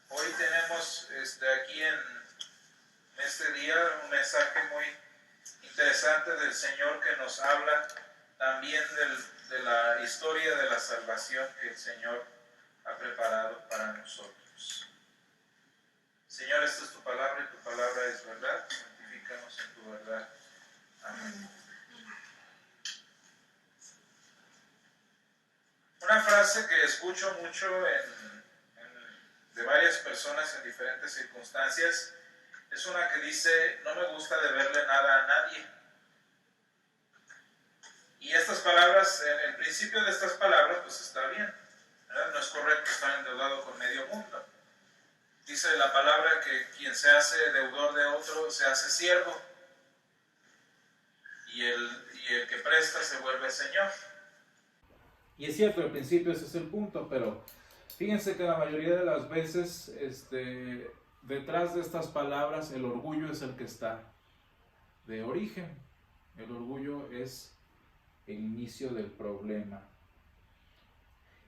Hoy tenemos aquí en este día un mensaje muy interesante del Señor que nos habla también de la historia de la salvación que el Señor ha preparado para nosotros. Señor, esta es tu palabra y tu palabra es verdad. Santifícanos en tu verdad. Amén. Una frase que escucho mucho de varias personas en diferentes circunstancias es una que dice: no me gusta deberle nada a nadie. Y estas palabras, el principio de estas palabras, pues está bien, ¿verdad? No es correcto estar endeudado con medio mundo. Dice la palabra que quien se hace deudor de otro se hace siervo, y el que presta se vuelve señor. Y es cierto, al principio ese es el punto, pero fíjense que la mayoría de las veces detrás de estas palabras el orgullo es el que está de origen. El orgullo es el inicio del problema.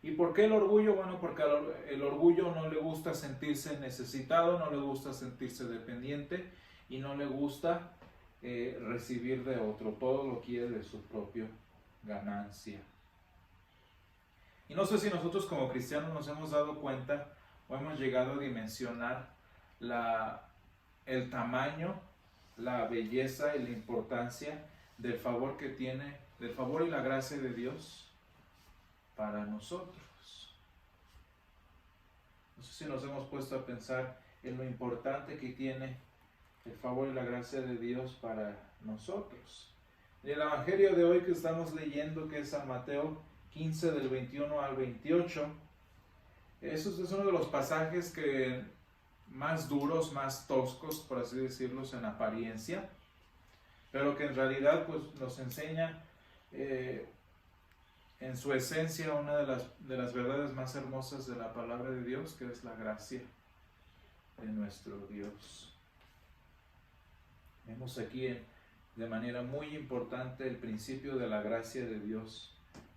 ¿Y por qué el orgullo? Bueno, porque el orgullo no le gusta sentirse necesitado, no le gusta sentirse dependiente y no le gusta recibir de otro. Todo lo quiere de su propia ganancia. Y no sé si nosotros como cristianos nos hemos dado cuenta o hemos llegado a dimensionar el tamaño, la belleza y la importancia del favor que tiene, del favor y la gracia de Dios para nosotros. No sé si nos hemos puesto a pensar en lo importante que tiene el favor y la gracia de Dios para nosotros. En el Evangelio de hoy que estamos leyendo, que es San Mateo 15 del 21 al 28, eso es uno de los pasajes que más duros, más toscos, por así decirlo, en apariencia, pero que en realidad pues, nos enseña en su esencia una de las verdades más hermosas de la palabra de Dios, que es la gracia de nuestro Dios. Vemos aquí de manera muy importante el principio de la gracia de Dios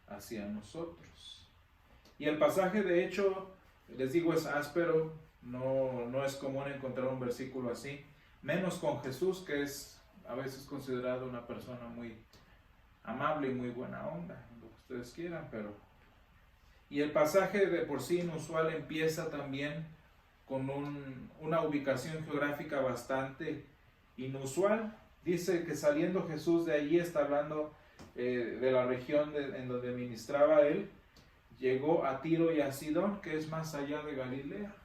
hacia nosotros. Y el pasaje, de hecho, les digo, es áspero, no es común encontrar un versículo así, menos con Jesús, que es a veces considerado una persona muy amable y muy buena onda, lo que ustedes quieran, pero... Y el pasaje de por sí inusual empieza también con una ubicación geográfica bastante inusual. Dice que saliendo Jesús de allí, está hablando de la región en donde ministraba él, llegó a Tiro y a Sidón, que es más allá de Galilea.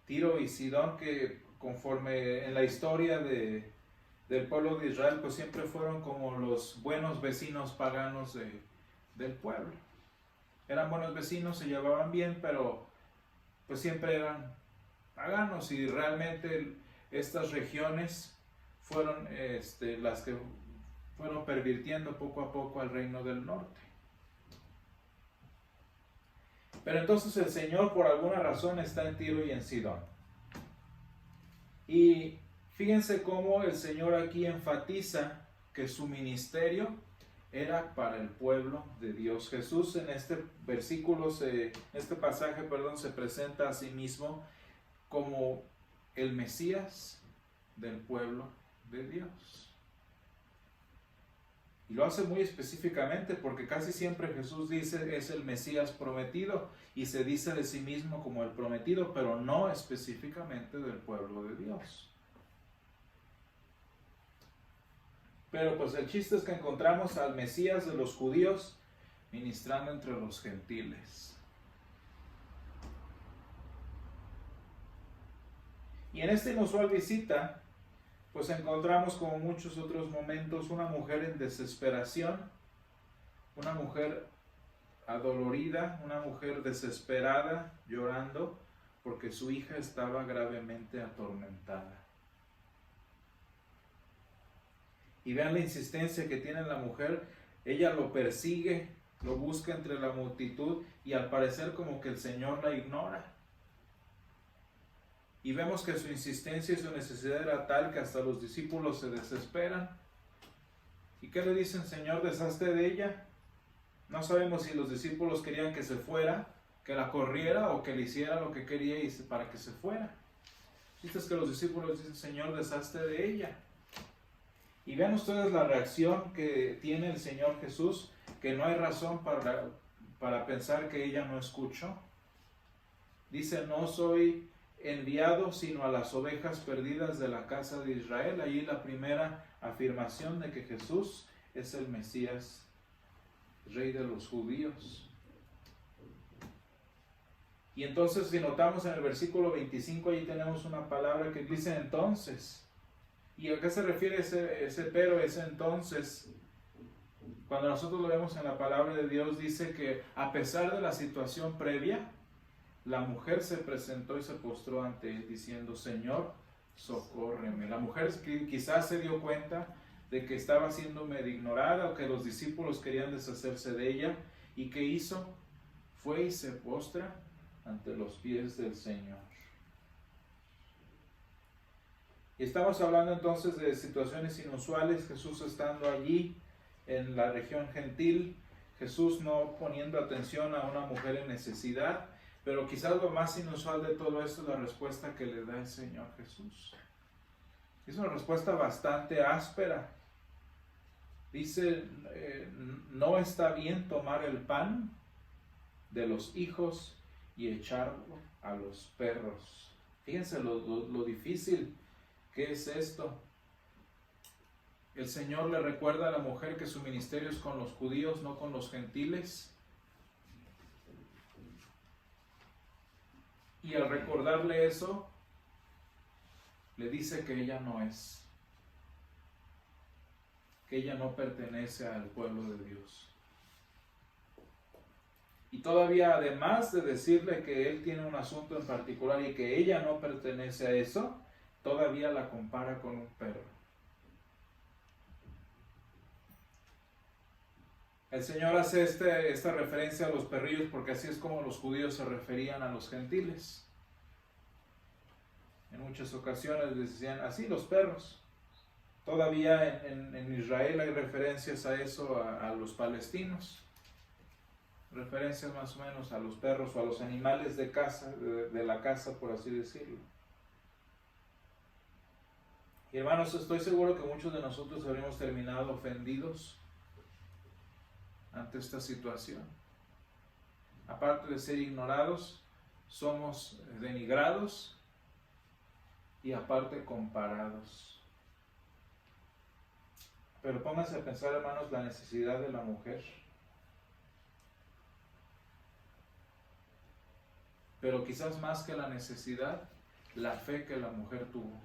Tiro y Sidón, que conforme en la historia del pueblo de Israel, pues siempre fueron como los buenos vecinos paganos del pueblo. Eran buenos vecinos, se llevaban bien, pero pues siempre eran paganos, y realmente estas regiones fueron las que fueron pervirtiendo poco a poco al reino del norte. Pero entonces el Señor por alguna razón está en Tiro y en Sidón. Y fíjense cómo el Señor aquí enfatiza que su ministerio era para el pueblo de Dios. Jesús en este versículo, este pasaje, se presenta a sí mismo como el Mesías del pueblo de Dios. Y lo hace muy específicamente porque casi siempre Jesús dice es el Mesías prometido y se dice de sí mismo como el prometido, pero no específicamente del pueblo de Dios. Pero pues el chiste es que encontramos al Mesías de los judíos ministrando entre los gentiles. Y en esta inusual visita, pues encontramos, como muchos otros momentos, una mujer en desesperación, una mujer adolorida, una mujer desesperada, llorando, porque su hija estaba gravemente atormentada. Y vean la insistencia que tiene la mujer. Ella lo persigue, lo busca entre la multitud, y al parecer como que el Señor la ignora. Y vemos que su insistencia y su necesidad era tal que hasta los discípulos se desesperan. ¿Y qué le dicen? Señor, deshazte de ella. No sabemos si los discípulos querían que se fuera que la corriera o que le hiciera lo que quería y para que se fuera. Viste que los discípulos dicen, Señor, deshazte de ella. Y vean ustedes la reacción que tiene el Señor Jesús, que no hay razón para pensar que ella no escuchó. Dice, no soy enviado sino a las ovejas perdidas de la casa de Israel. Allí la primera afirmación de que Jesús es el Mesías, Rey de los judíos. Y entonces, si notamos en el versículo 25, allí tenemos una palabra que dice entonces. ¿Y a qué se refiere ese pero, ese entonces? Cuando nosotros lo vemos en la palabra de Dios, dice que a pesar de la situación previa, la mujer se presentó y se postró ante él diciendo, Señor, socórreme. La mujer quizás se dio cuenta de que estaba siendo medio ignorada o que los discípulos querían deshacerse de ella. ¿Y qué hizo? Fue y se postra ante los pies del Señor. Y estamos hablando entonces de situaciones inusuales, Jesús estando allí en la región gentil, Jesús no poniendo atención a una mujer en necesidad, pero quizás lo más inusual de todo esto es la respuesta que le da el Señor Jesús. Es una respuesta bastante áspera. Dice, no está bien tomar el pan de los hijos y echarlo a los perros. Fíjense lo difícil que es esto. El Señor le recuerda a la mujer que su ministerio es con los judíos, no con los gentiles. Y al recordarle eso, le dice que ella no es, que ella no pertenece al pueblo de Dios. Y todavía, además de decirle que él tiene un asunto en particular y que ella no pertenece a eso, todavía la compara con un perro. El Señor hace esta referencia a los perrillos porque así es como los judíos se referían a los gentiles. En muchas ocasiones les decían así los perros. Todavía en Israel hay referencias a eso, a los palestinos. Referencias más o menos a los perros o a los animales de casa, de la casa, por así decirlo. Y hermanos, estoy seguro que muchos de nosotros habríamos terminado ofendidos ante esta situación. Aparte de ser ignorados, somos denigrados y aparte comparados. Pero pónganse a pensar, hermanos, la necesidad de la mujer. Pero quizás más que la necesidad, la fe que la mujer tuvo.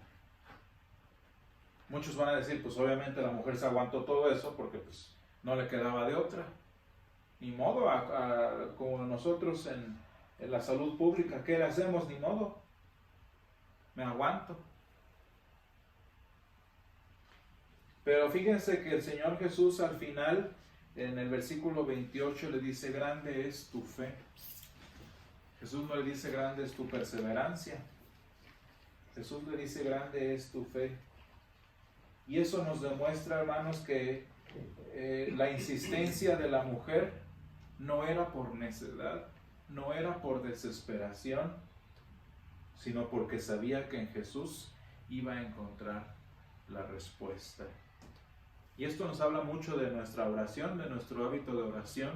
Muchos van a decir, pues obviamente la mujer se aguantó todo eso porque pues no le quedaba de otra. Ni modo, como nosotros en la salud pública, ¿qué le hacemos? Ni modo, me aguanto. Pero fíjense que el Señor Jesús al final, en el versículo 28, le dice, grande es tu fe. Jesús no le dice, grande es tu perseverancia. Jesús le dice, grande es tu fe. Y eso nos demuestra, hermanos, que la insistencia de la mujer no era por necedad, no era por desesperación, sino porque sabía que en Jesús iba a encontrar la respuesta. Y esto nos habla mucho de nuestra oración, de nuestro hábito de oración.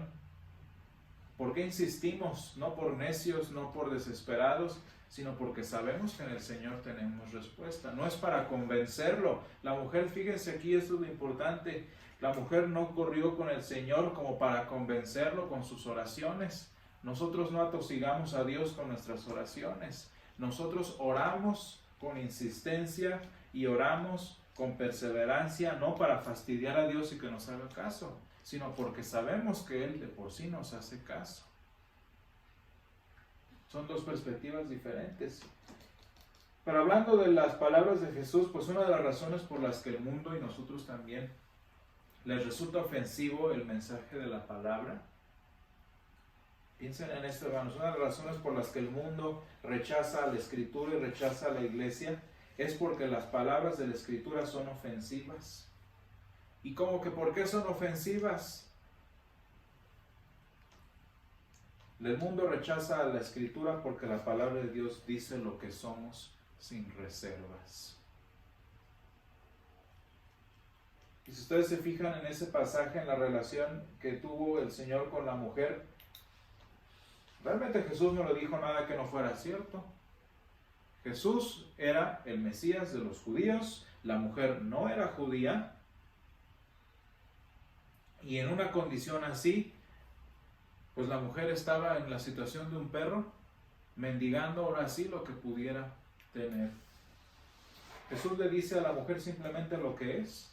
¿Por qué insistimos? No por necios, no por desesperados, sino porque sabemos que en el Señor tenemos respuesta. No es para convencerlo. La mujer, fíjense aquí, esto es lo importante. La mujer no corrió con el Señor como para convencerlo con sus oraciones. Nosotros no atosigamos a Dios con nuestras oraciones. Nosotros oramos con insistencia y oramos con perseverancia, no para fastidiar a Dios y que nos haga caso, sino porque sabemos que Él de por sí nos hace caso. Son dos perspectivas diferentes. Pero hablando de las palabras de Jesús, pues una de las razones por las que el mundo y nosotros también les resulta ofensivo el mensaje de la palabra. Piensen en esto, hermanos. Una de las razones por las que el mundo rechaza la Escritura y rechaza a la iglesia es porque las palabras de la Escritura son ofensivas. ¿Y cómo que por qué son ofensivas? El mundo rechaza la Escritura porque la palabra de Dios dice lo que somos sin reservas. Y si ustedes se fijan en ese pasaje, en la relación que tuvo el Señor con la mujer, realmente Jesús no le dijo nada que no fuera cierto. Jesús era el Mesías de los judíos, la mujer no era judía, y en una condición así, pues la mujer estaba en la situación de un perro, mendigando ahora sí lo que pudiera tener. Jesús le dice a la mujer simplemente lo que es.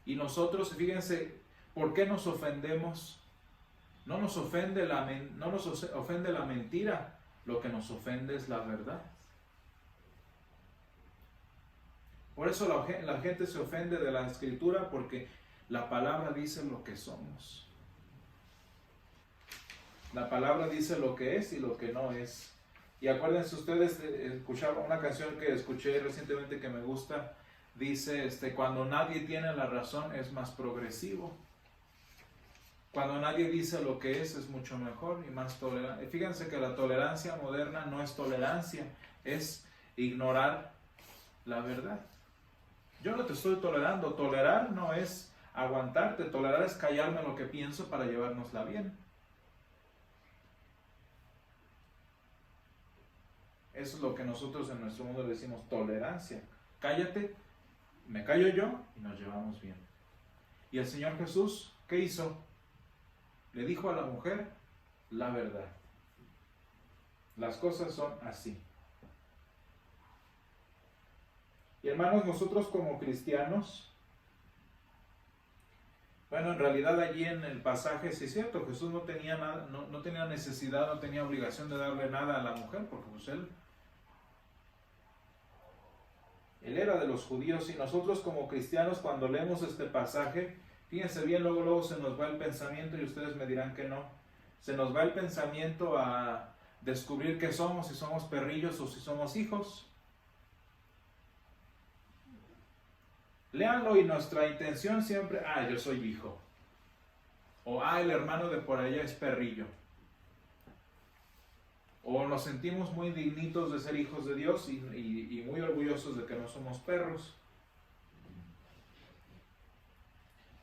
Y nosotros, fíjense, ¿por qué nos ofendemos? No nos ofende la mentira, lo que nos ofende es la verdad. Por eso la gente se ofende de la Escritura, porque la palabra dice lo que somos. La palabra dice lo que es y lo que no es. Y acuérdense ustedes, escuchaba una canción que escuché recientemente que me gusta, dice, cuando nadie tiene la razón es más progresivo. Cuando nadie dice lo que es mucho mejor y más tolerante. Fíjense que la tolerancia moderna no es tolerancia, es ignorar la verdad. Yo no te estoy tolerando. Tolerar no es aguantarte, tolerar es callarme lo que pienso para llevárnosla bien. Eso es lo que nosotros en nuestro mundo le decimos tolerancia. Cállate, me callo yo y nos llevamos bien. Y el Señor Jesús, ¿qué hizo? Le dijo a la mujer la verdad. Las cosas son así. Y hermanos, nosotros como cristianos, bueno, en realidad allí en el pasaje sí es cierto, Jesús no tenía nada, no tenía necesidad, no tenía obligación de darle nada a la mujer, porque pues él era de los judíos. Y nosotros como cristianos, cuando leemos este pasaje, fíjense bien, luego se nos va el pensamiento, y ustedes me dirán que no, se nos va el pensamiento a descubrir qué somos, si somos perrillos o si somos hijos. Léanlo y nuestra intención siempre, yo soy hijo, o el hermano de por allá es perrillo, o nos sentimos muy dignitos de ser hijos de Dios y muy orgullosos de que no somos perros.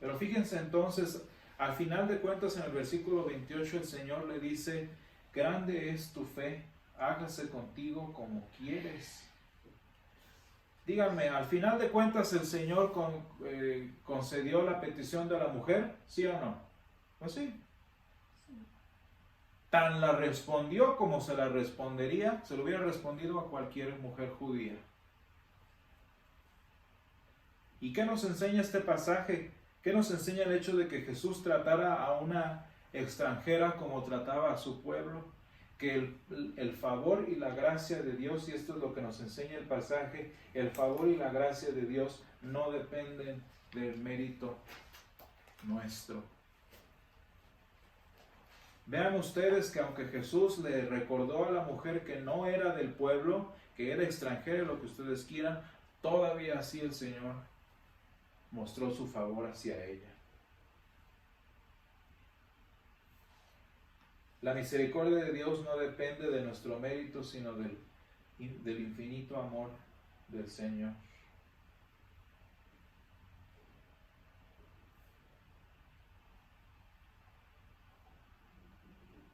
Pero fíjense entonces, al final de cuentas en el versículo 28 el Señor le dice, grande es tu fe, hágase contigo como quieres. Díganme, al final de cuentas el Señor concedió la petición de la mujer, ¿sí o no? Pues sí. Tan la respondió como se la respondería, se lo hubiera respondido a cualquier mujer judía. ¿Y qué nos enseña este pasaje? ¿Qué nos enseña el hecho de que Jesús tratara a una extranjera como trataba a su pueblo? Que el favor y la gracia de Dios, y esto es lo que nos enseña el pasaje, el favor y la gracia de Dios no dependen del mérito nuestro. Vean ustedes que aunque Jesús le recordó a la mujer que no era del pueblo, que era extranjera, lo que ustedes quieran, todavía así el Señor mostró su favor hacia ella. La misericordia de Dios no depende de nuestro mérito, sino del infinito amor del Señor.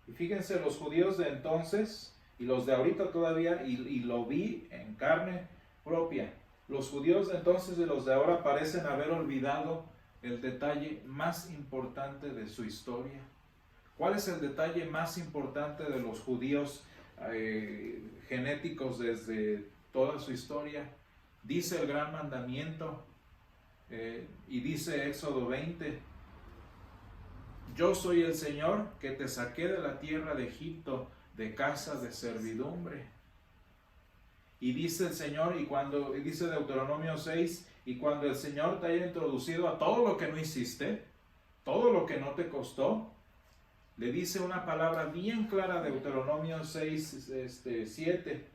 Y fíjense, los judíos de entonces y los de ahorita todavía, y lo vi en carne propia, los judíos de entonces y los de ahora parecen haber olvidado el detalle más importante de su historia. ¿Cuál es el detalle más importante de los judíos genéticos desde toda su historia? Dice el gran mandamiento, y dice Éxodo 20, yo soy el Señor que te saqué de la tierra de Egipto, de casa de servidumbre. Y dice el Señor, y dice Deuteronomio 6, y cuando el Señor te haya introducido a todo lo que no hiciste, todo lo que no te costó, le dice una palabra bien clara, Deuteronomio 6, 7.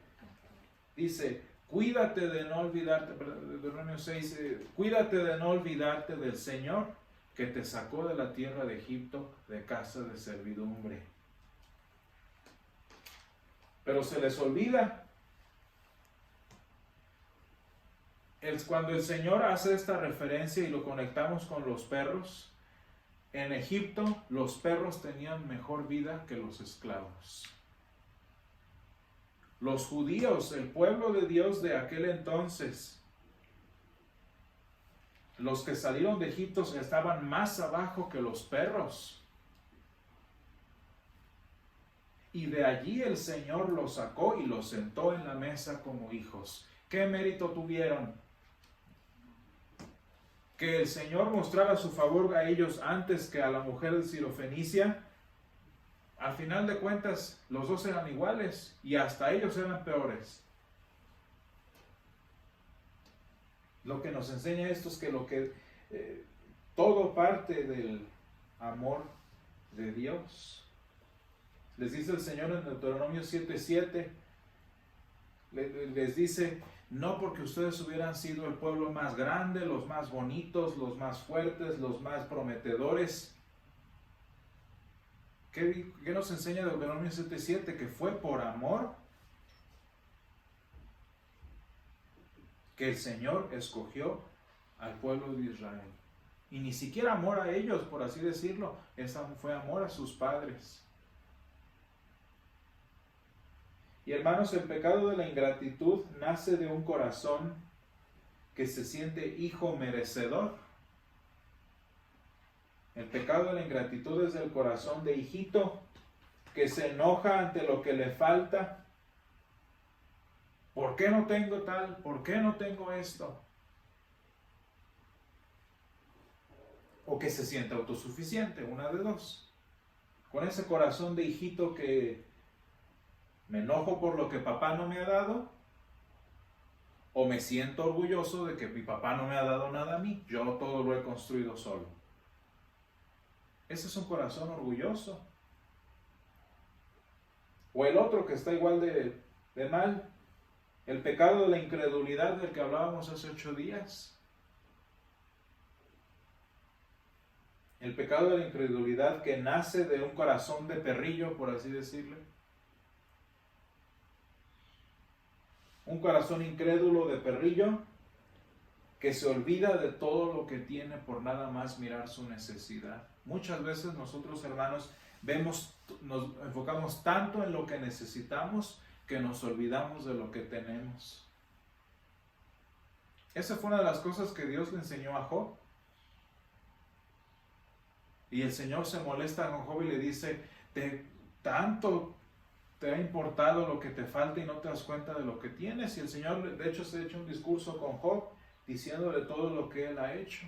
Dice, cuídate de no olvidarte, Deuteronomio 6, cuídate de no olvidarte del Señor que te sacó de la tierra de Egipto, de casa de servidumbre. pero se les olvida. Cuando el Señor hace esta referencia y lo conectamos con los perros, en Egipto los perros tenían mejor vida que los esclavos. Los judíos, el pueblo de Dios de aquel entonces, los que salieron de Egipto estaban más abajo que los perros. Y de allí el Señor los sacó y los sentó en la mesa como hijos. ¿Qué mérito tuvieron? Que el Señor mostrara su favor a ellos antes que a la mujer de Sirofenicia. Al final de cuentas, los dos eran iguales y hasta ellos eran peores. Lo que nos enseña esto es que todo parte del amor de Dios. Les dice el Señor en Deuteronomio 7:7, les dice: no porque ustedes hubieran sido el pueblo más grande, los más bonitos, los más fuertes, los más prometedores. ¿Qué nos enseña Deuteronomio 7:7? Que fue por amor que el Señor escogió al pueblo de Israel. Y ni siquiera amor a ellos, por así decirlo, fue amor a sus padres. Y hermanos, el pecado de la ingratitud nace de un corazón que se siente hijo merecedor. El pecado de la ingratitud es del corazón de hijito que se enoja ante lo que le falta. ¿Por qué no tengo tal? ¿Por qué no tengo esto? O que se siente autosuficiente, una de dos. Con ese corazón de hijito que me enojo por lo que papá no me ha dado, o me siento orgulloso de que mi papá no me ha dado nada a mí, yo todo lo he construido solo. Ese es un corazón orgulloso. O el otro que está igual de mal, el pecado de la incredulidad del que hablábamos hace 8 días. El pecado de la incredulidad que nace de un corazón de perrillo, por así decirlo. Un corazón incrédulo de perrillo que se olvida de todo lo que tiene por nada más mirar su necesidad. Muchas veces nosotros, hermanos, nos enfocamos tanto en lo que necesitamos que nos olvidamos de lo que tenemos. Esa fue una de las cosas que Dios le enseñó a Job. Y el Señor se molesta con Job y le dice: tanto te ha importado lo que te falta y no te das cuenta de lo que tienes. Y el Señor, de hecho, se ha hecho un discurso con Job diciéndole todo lo que él ha hecho.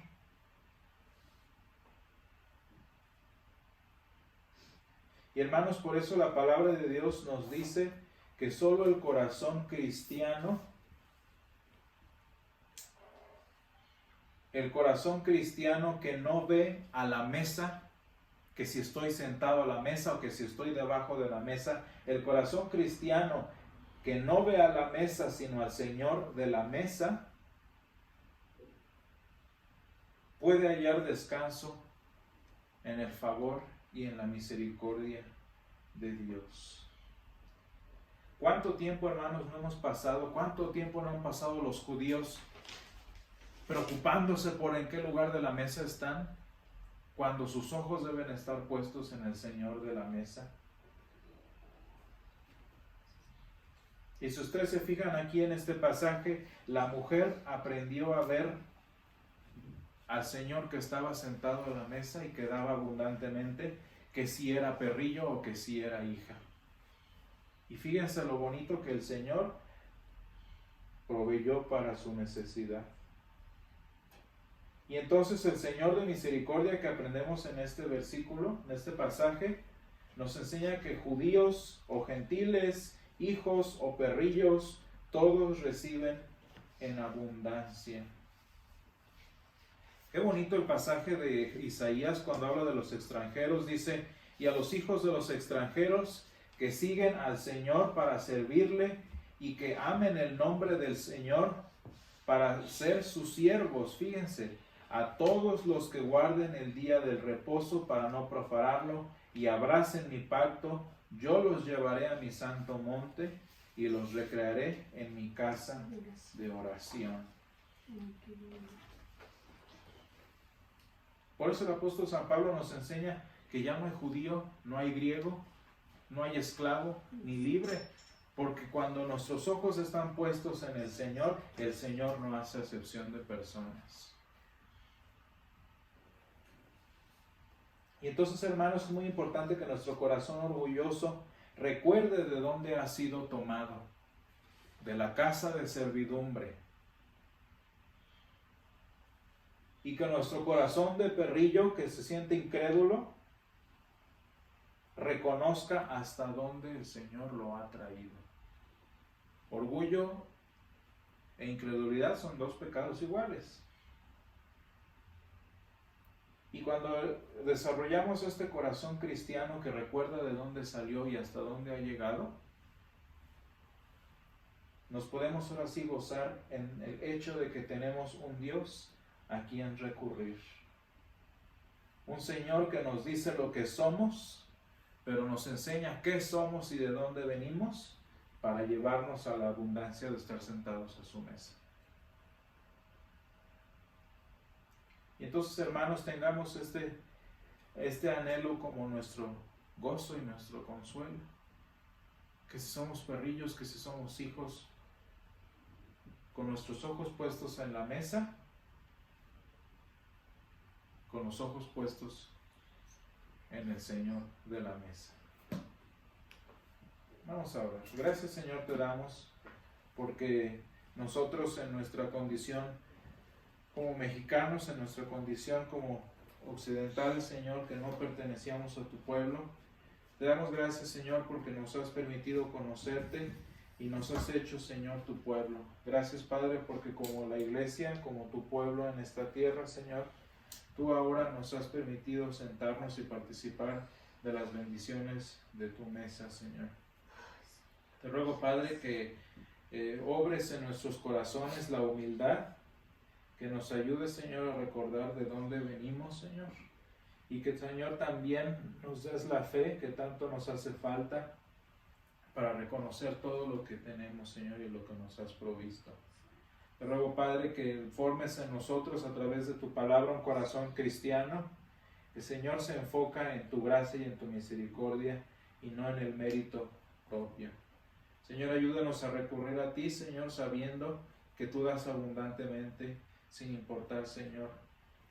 Y hermanos, por eso la palabra de Dios nos dice que solo el corazón cristiano, que no ve a la mesa, que si estoy sentado a la mesa o que si estoy debajo de la mesa, el corazón cristiano que no ve a la mesa sino al Señor de la mesa, puede hallar descanso en el favor y en la misericordia de Dios. ¿Cuánto tiempo, hermanos, no hemos pasado? ¿Cuánto tiempo no han pasado los judíos preocupándose por en qué lugar de la mesa están, cuando sus ojos deben estar puestos en el Señor de la mesa? Y si ustedes se fijan aquí en este pasaje, la mujer aprendió a ver al Señor que estaba sentado a la mesa y que daba abundantemente, que si era perrillo o que si era hija. Y fíjense lo bonito que el Señor proveyó para su necesidad. Y entonces el Señor de misericordia que aprendemos en este versículo, en este pasaje, nos enseña que judíos o gentiles, hijos o perrillos, todos reciben en abundancia. Qué bonito el pasaje de Isaías cuando habla de los extranjeros. Dice: y a los hijos de los extranjeros que siguen al Señor para servirle y que amen el nombre del Señor para ser sus siervos. Fíjense: a todos los que guarden el día del reposo para no profanarlo y abracen mi pacto, Yo los llevaré a mi santo monte y los recrearé en mi casa de oración. Por eso el apóstol San Pablo nos enseña que ya no hay judío, no hay griego, no hay esclavo ni libre, porque cuando nuestros ojos están puestos en el Señor no hace acepción de personas. Y entonces, hermanos, es muy importante que nuestro corazón orgulloso recuerde de dónde ha sido tomado, de la casa de servidumbre. Y que nuestro corazón de perrillo que se siente incrédulo reconozca hasta dónde el Señor lo ha traído. Orgullo e incredulidad son dos pecados iguales. Y cuando desarrollamos este corazón cristiano que recuerda de dónde salió y hasta dónde ha llegado, nos podemos ahora sí gozar en el hecho de que tenemos un Dios a quien recurrir. Un Señor que nos dice lo que somos, pero nos enseña qué somos y de dónde venimos para llevarnos a la abundancia de estar sentados a su mesa. Y entonces, hermanos, tengamos este anhelo como nuestro gozo y nuestro consuelo. Que si somos perrillos, que si somos hijos, con nuestros ojos puestos en la mesa, con los ojos puestos en el Señor de la mesa. Vamos a orar. Gracias, Señor, te damos porque nosotros en nuestra condición como mexicanos, en nuestra condición como occidentales, Señor, que no pertenecíamos a tu pueblo, te damos gracias, Señor, porque nos has permitido conocerte y nos has hecho, Señor, tu pueblo. Gracias, Padre, porque como la iglesia, como tu pueblo en esta tierra, Señor, tú ahora nos has permitido sentarnos y participar de las bendiciones de tu mesa, Señor. Te ruego, Padre, que obres en nuestros corazones la humildad, que nos ayudes, Señor, a recordar de dónde venimos, Señor, y que, Señor, también nos des la fe que tanto nos hace falta para reconocer todo lo que tenemos, Señor, y lo que nos has provisto. Te ruego, Padre, que formes en nosotros a través de tu palabra un corazón cristiano, que, Señor, se enfoca en tu gracia y en tu misericordia y no en el mérito propio. Señor, ayúdanos a recurrir a ti, Señor, sabiendo que tú das abundantemente, sin importar, Señor,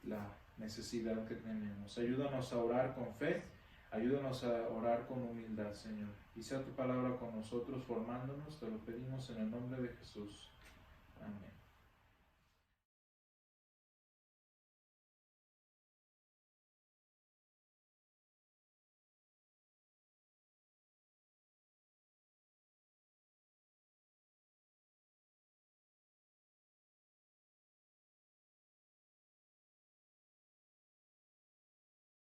la necesidad que tenemos. Ayúdanos a orar con fe, ayúdanos a orar con humildad, Señor. Y sea tu palabra con nosotros, formándonos, te lo pedimos en el nombre de Jesús. Amén.